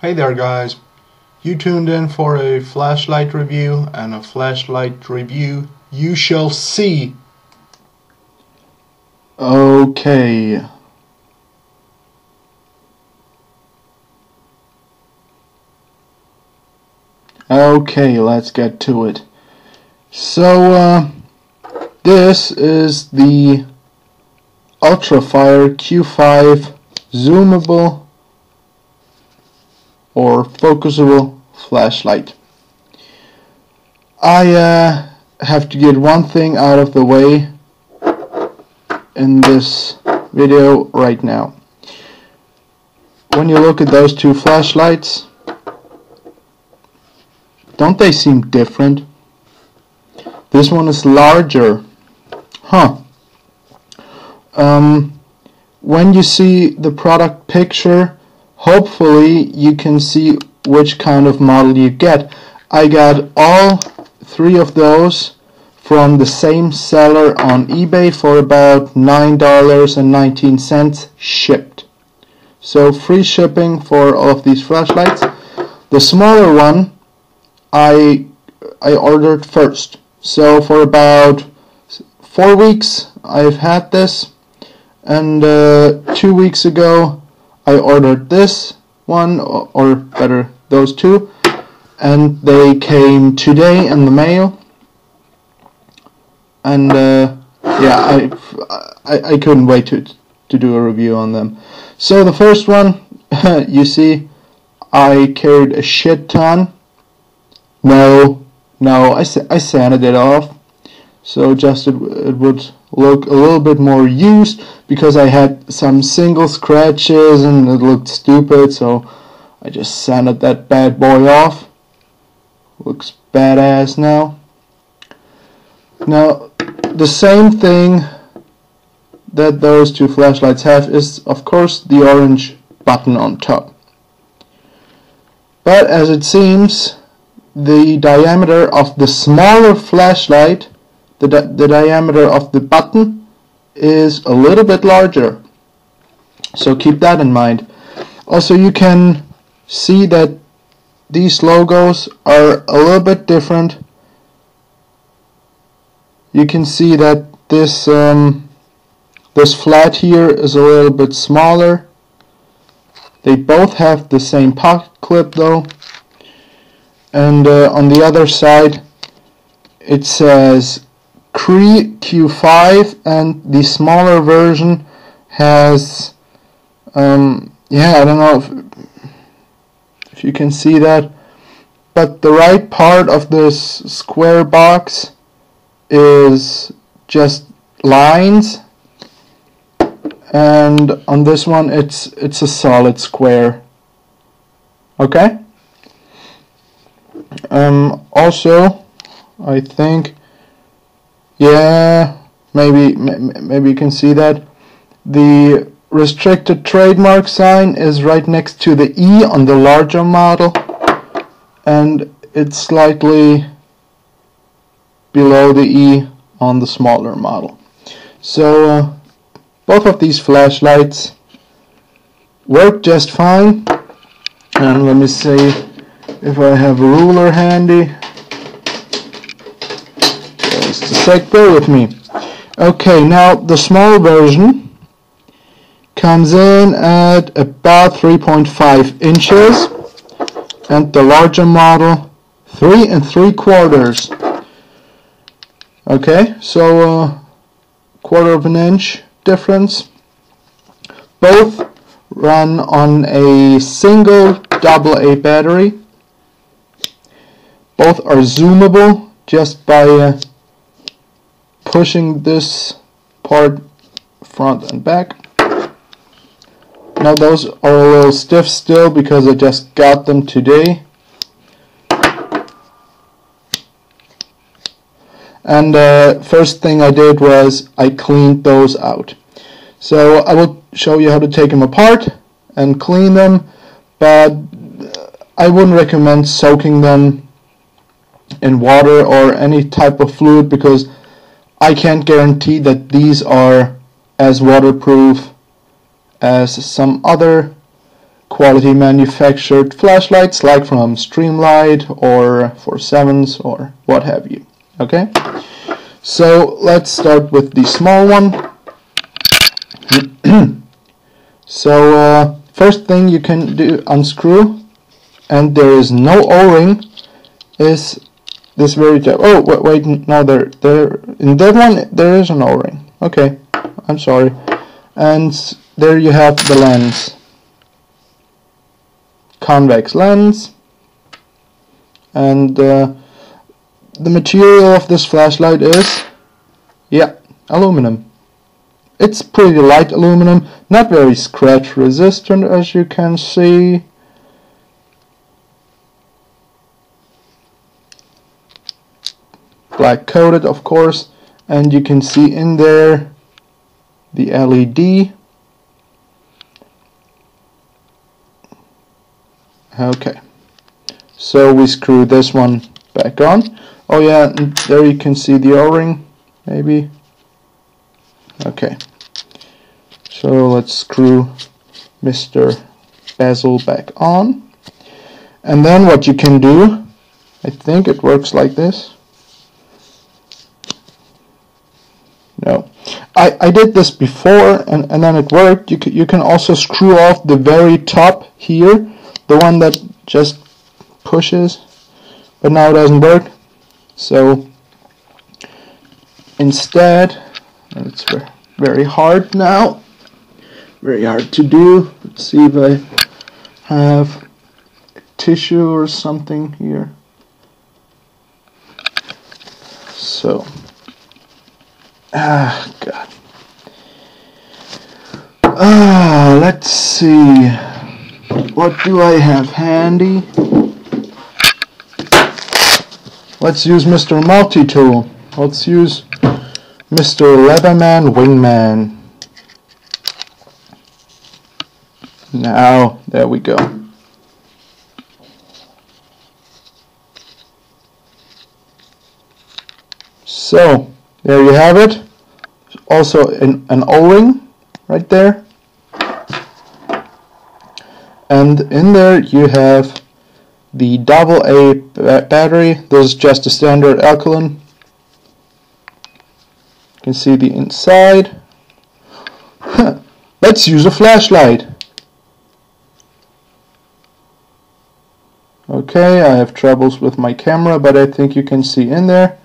Hey there guys, you tuned in for a flashlight review, and a flashlight review you shall see. Okay. Okay, let's get to it. So, this is the UltraFire Q5 Zoomable or focusable flashlight. I have to get one thing out of the way in this video right now. When you look at those two flashlights, don't they seem different? This one is larger. When you see the product picture, hopefully you can see which kind of model you get. I got all three of those from the same seller on eBay for about $9.19 shipped. So free shipping for all of these flashlights. The smaller one I ordered first. So for about 4 weeks I've had this, and 2 weeks ago I ordered this one, or better, those two, and they came today in the mail. And yeah, I couldn't wait to do a review on them. So the first one, you see, I carried a shit ton. No, I sanded it off, so just it would look a little bit more used, because I had some single scratches and it looked stupid, so I just sanded that bad boy off. Looks badass now. Now, the same thing that those two flashlights have is, of course, the orange button on top. But as it seems, the diameter of the smaller flashlight, the diameter of the button, is a little bit larger. So keep that in mind. Also, you can see that these logos are a little bit different. You can see that this this flat here is a little bit smaller. They both have the same pocket clip though. And on the other side it says Cree Q5, and the smaller version has yeah, I don't know if you can see that, but the right part of this square box is just lines, and on this one it's a solid square. Okay. Also, I think, yeah, maybe you can see that the restricted trademark sign is right next to the E on the larger model, and it's slightly below the E on the smaller model. So both of these flashlights work just fine. And let me see if I have a ruler handy. Just a sec, bear with me. Okay, now the small version comes in at about 3.5 inches, and the larger model 3 3/4. Okay, so 1/4 of an inch difference. Both run on a single AA battery. Both are zoomable just by pushing this part front and back. Now those are a little stiff still because I just got them today. And first thing I did was I cleaned those out. So I will show you how to take them apart and clean them, but I wouldn't recommend soaking them in water or any type of fluid, because I can't guarantee that these are as waterproof as some other quality manufactured flashlights like from Streamlight or 47s or what have you. Okay, so let's start with the small one. So first thing you can do, unscrew, and there is no O-ring, is this very tab. Oh wait, no, there in that one there is an O-ring. Okay, I'm sorry. And there you have the lens, convex lens, and the material of this flashlight is, yeah, aluminum. It's pretty light aluminum, not very scratch resistant, as you can see. Black coated, of course, and you can see in there the LED. Okay, so we screw this one back on. Oh yeah, and there you can see the O-ring, maybe. Okay, so let's screw Mr. bezel back on. And then what you can do, I think it works like this. No, I did this before and then it worked. You can also screw off the very top here, the one that just pushes, but now it doesn't work. So instead, and it's very hard now, very hard to do. Let's see if I have tissue or something here. So, God. Let's see. What do I have handy? Let's use Mr. Multi-Tool. Let's use Mr. Leatherman Wingman. Now, there we go. So, there you have it. Also an O-ring right there. And in there you have the AA battery. This is just a standard alkaline. You can see the inside. Let's use a flashlight. Okay, I have troubles with my camera, but I think you can see in there.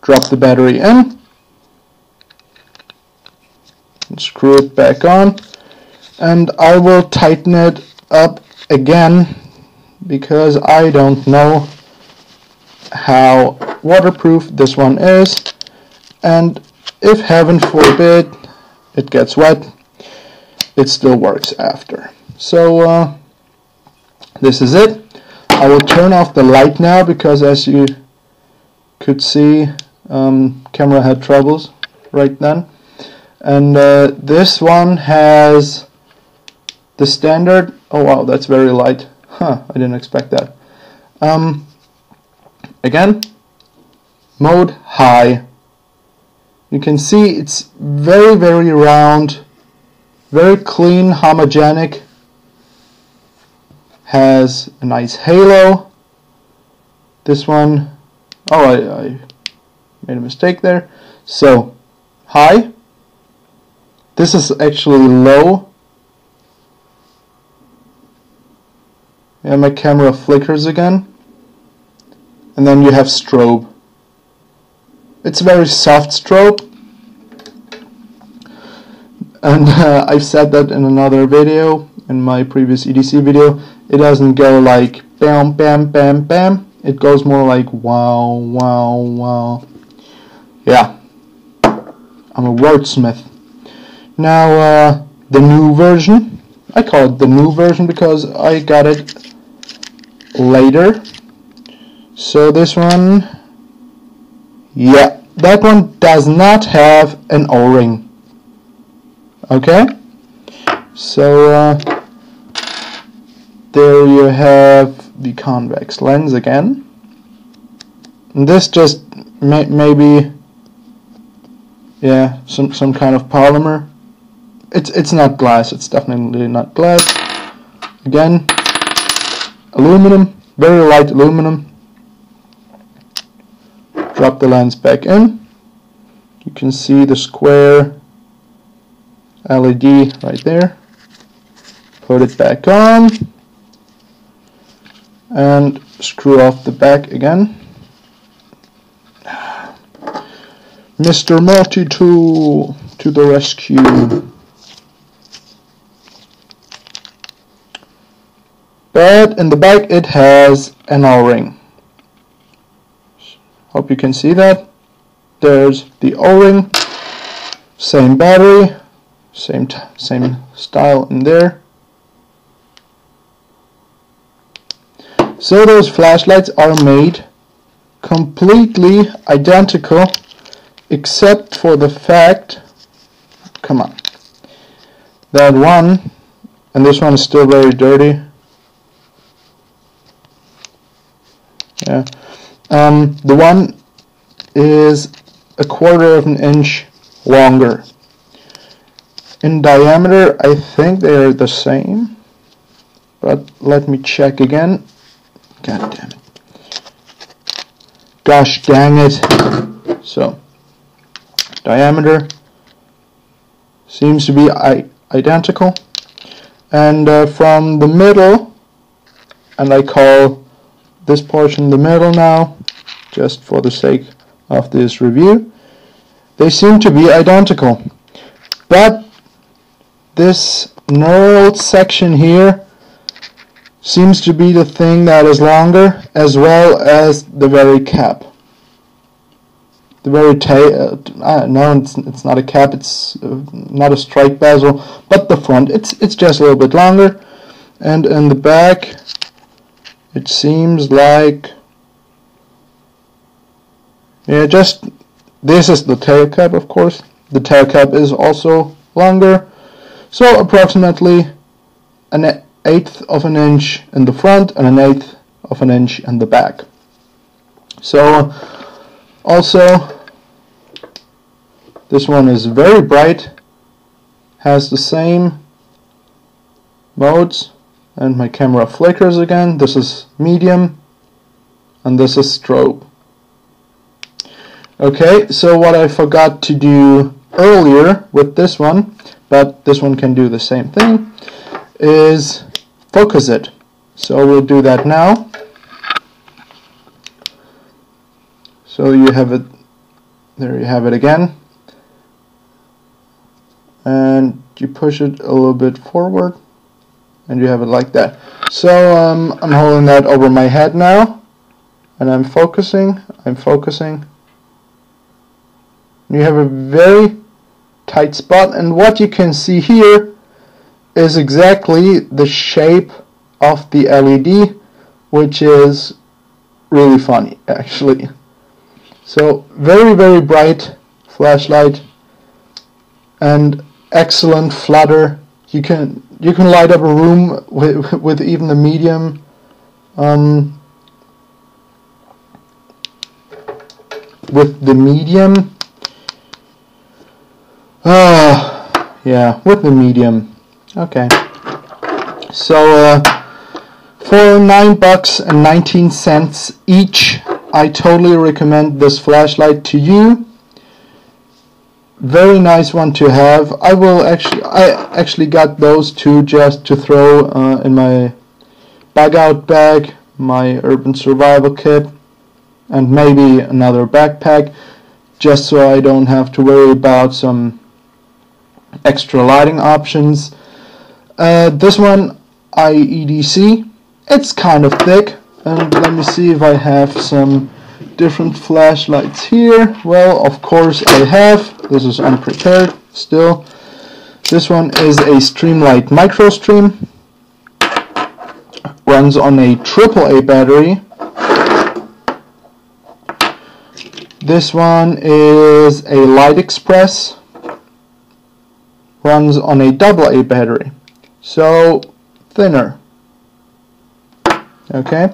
Drop the battery in and screw it back on, and I will tighten it up again because I don't know how waterproof this one is, and if heaven forbid it gets wet, it still works after. So this is it. I will turn off the light now because, as you could see, camera had troubles right then. And this one has the standard. Oh wow, that's very light. Huh, I didn't expect that. Again, mode high. You can see it's very round, very clean, homogenic. Has a nice halo. This one, oh, I made a mistake there. So, high. This is actually low. And my camera flickers again. And then you have strobe. It's very soft strobe. And I've said that in another video, in my previous EDC video. It doesn't go like bam, bam, bam, bam. It goes more like wow, wow, wow. Yeah, I'm a wordsmith. Now, the new version. I call it the new version because I got it later. So this one, yeah, that one does not have an O-ring. Okay, so there you have the convex lens again. And this just maybe, yeah, some kind of polymer. it's not glass. It's definitely not glass. Again, aluminum, very light aluminum. Drop the lens back in. You can see the square LED right there. Put it back on and screw off the back again. Mr. Multi-Tool to the rescue. But in the back it has an O-ring. Hope you can see that. There's the O-ring, same battery, same style in there. So those flashlights are made completely identical, except for the fact, come on, that one, and this one is still very dirty. Yeah, the one is 1/4 of an inch longer. In diameter, I think they are the same, but let me check again. God damn it. Gosh dang it. So, diameter seems to be identical. And from the middle, and I call this portion the middle now, just for the sake of this review, they seem to be identical. But this knurled section here seems to be the thing that is longer, as well as the very cap. The very tail, no, it's not a cap, it's not a strike bezel, but the front, it's just a little bit longer. And in the back, it seems like, yeah, just, this is the tail cap, of course. The tail cap is also longer, so approximately an 1/8 of an inch in the front and an 1/8 of an inch in the back. So also this one is very bright, has the same modes, and my camera flickers again. This is medium and this is strobe. Okay, so what I forgot to do earlier with this one, but this one can do the same thing, is focus it. So we'll do that now. So you have it, there you have it again, and you push it a little bit forward and you have it like that. So I'm holding that over my head now and I'm focusing. You have a very tight spot, and what you can see here is exactly the shape of the LED, which is really funny actually. So very, very bright flashlight and excellent flutter. You can light up a room with even the medium. With the medium. Yeah, with the medium. Okay. So for $9.19 each, I totally recommend this flashlight to you. Very nice one to have. I actually got those two just to throw in my bug out bag, my urban survival kit, and maybe another backpack, just so I don't have to worry about some extra lighting options. This one I EDC. It's kind of thick, and let me see if I have some different flashlights here. Well, of course I have. This is unprepared still. This one is a Streamlight Micro Stream. Runs on a AAA battery. This one is a Light Express. Runs on a AA battery. So thinner. Okay.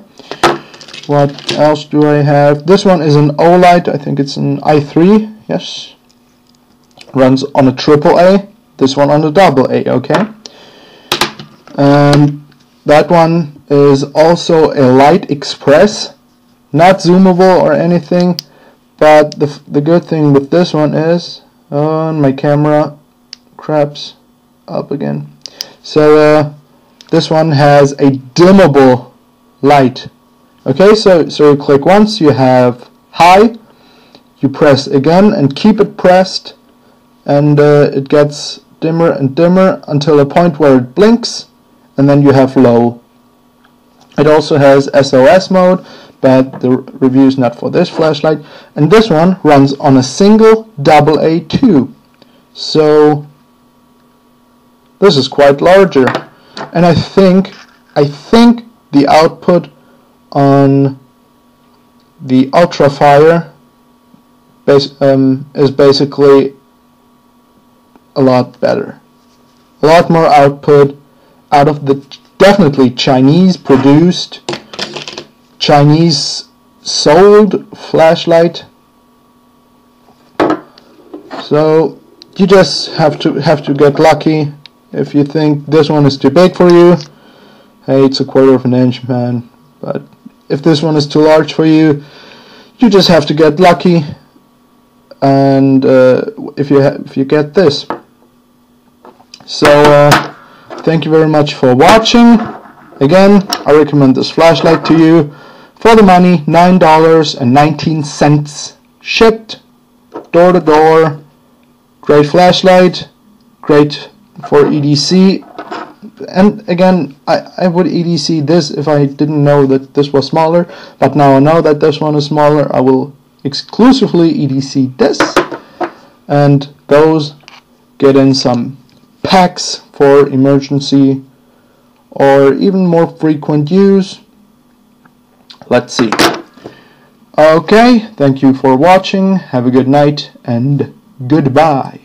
What else do I have? This one is an Olight. I think it's an i3. Yes. Runs on a AAA this one on the AA, okay? And that one is also a Light Express, not zoomable or anything, but the good thing with this one is, my camera craps up again. So this one has a dimmable light. Okay, so you click once, you have high, you press again and keep it pressed, and it gets dimmer and dimmer until a point where it blinks, and then you have low. It also has SOS mode, but the review is not for this flashlight. And this one runs on a single AA tube, so this is quite larger. And I think the output on the UltraFire is basically a lot better. A lot more output out of the definitely Chinese produced, Chinese sold flashlight. So you just have to get lucky. If you think this one is too big for you, hey, it's a 1/4 of an inch, man. But if this one is too large for you, you just have to get lucky. And if you get this. So thank you very much for watching. Again, I recommend this flashlight to you. For the money, $9.19 shipped, door to door. Great flashlight, great for EDC. And again, I would EDC this if I didn't know that this was smaller, but now I know that this one is smaller. I will exclusively EDC this, and those get in some packs for emergency or even more frequent use. Let's see. Okay, thank you for watching. Have a good night and goodbye.